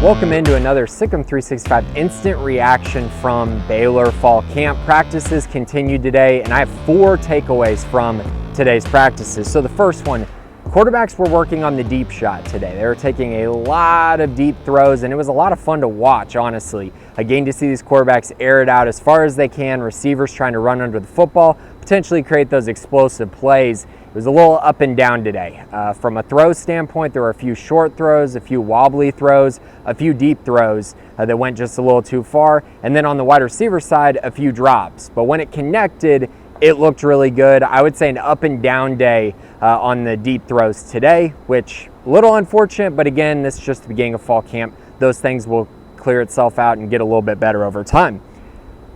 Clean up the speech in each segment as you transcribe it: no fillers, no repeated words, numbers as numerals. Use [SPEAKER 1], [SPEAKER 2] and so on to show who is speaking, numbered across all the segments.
[SPEAKER 1] Welcome into another Sikkim 365 instant reaction from Baylor Fall Camp. Practices continued today, and I have 4 takeaways from today's practices. So the first one, quarterbacks were working on the deep shot today. They were taking a lot of deep throws, and it was a lot of fun to watch, honestly. Again, to see these quarterbacks air it out as far as they can, receivers trying to run under the football, potentially create those explosive plays. It was a little up and down today. From a throw standpoint, there were a few short throws, a few wobbly throws, a few deep throws that went just a little too far. And then on the wide receiver side, a few drops. But when it connected, it looked really good. I would say an up and down day on the deep throws today, which a little unfortunate, but again, this is just the beginning of fall camp. Those things will clear itself out and get a little bit better over time.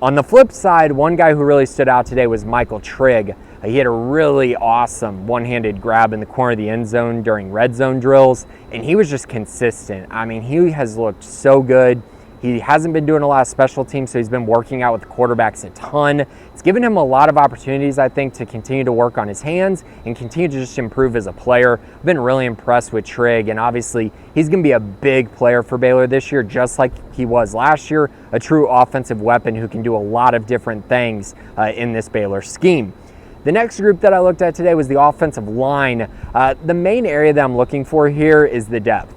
[SPEAKER 1] On the flip side, one guy who really stood out today was Michael Trigg. He had a really awesome one-handed grab in the corner of the end zone during red zone drills, and he was just consistent. I mean, he has looked so good. He hasn't been doing a lot of special teams, so he's been working out with the quarterbacks a ton. It's given him a lot of opportunities, I think, to continue to work on his hands and continue to just improve as a player. I've been really impressed with Trigg, and obviously he's going to be a big player for Baylor this year, just like he was last year, a true offensive weapon who can do a lot of different things in this Baylor scheme. The next group that I looked at today was the offensive line. The main area that I'm looking for here is the depth.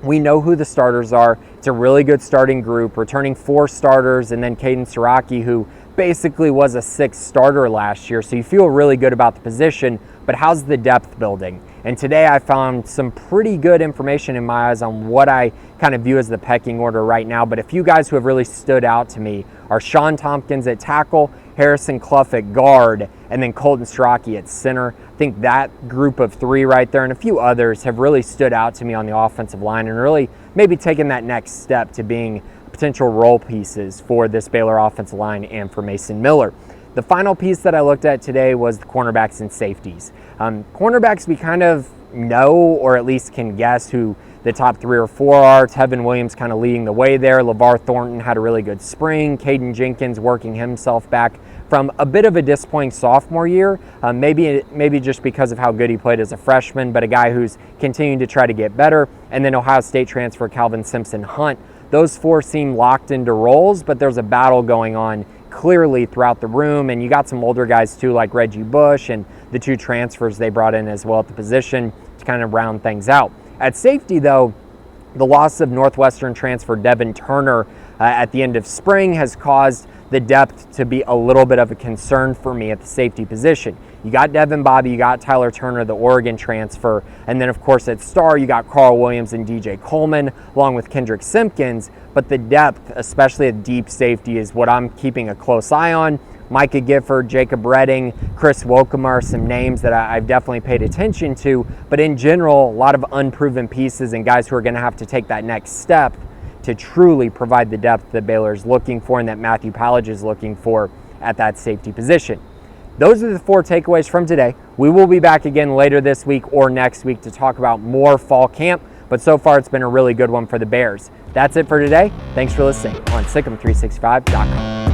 [SPEAKER 1] We know who the starters are. It's a really good starting group, returning 4 starters, and then Caden Siraki, who basically was a 6th starter last year. So you feel really good about the position, but how's the depth building? And today I found some pretty good information in my eyes on what I kind of view as the pecking order right now. But a few guys who have really stood out to me are Sean Tompkins at tackle, Harrison Clough at guard, and then Colton Strachey at center. I think that group of 3 right there and a few others have really stood out to me on the offensive line and really maybe taken that next step to being potential role pieces for this Baylor offensive line and for Mason Miller. The final piece that I looked at today was the cornerbacks and safeties. Cornerbacks we kind of know, or at least can guess who the top 3 or 4 are. Tevin Williams kind of leading the way there. LeVar Thornton had a really good spring. Caden Jenkins working himself back from a bit of a disappointing sophomore year, maybe just because of how good he played as a freshman, but a guy who's continuing to try to get better. And then Ohio State transfer Calvin Simpson-Hunt. Those 4 seem locked into roles, but there's a battle going on clearly throughout the room, and you got some older guys too, like Reggie Bush and the 2 transfers they brought in as well at the position to kind of round things out. At safety, though, the loss of Northwestern transfer Devin Turner at the end of spring has caused the depth to be a little bit of a concern for me at the safety position. You got Devin Bobby, you got Tyler Turner, the Oregon transfer, and then of course at star you got Carl Williams and DJ Coleman along with Kendrick Simpkins, but the depth, especially at deep safety, is what I'm keeping a close eye on. Micah Gifford, Jacob Redding, Chris Wokema are some names that I've definitely paid attention to, but in general, a lot of unproven pieces and guys who are going to have to take that next step to truly provide the depth that Baylor is looking for and that Matthew Pallage is looking for at that safety position. Those are the 4 takeaways from today. We will be back again later this week or next week to talk about more fall camp, but so far it's been a really good one for the Bears. That's it for today. Thanks for listening on Sikkim365.com.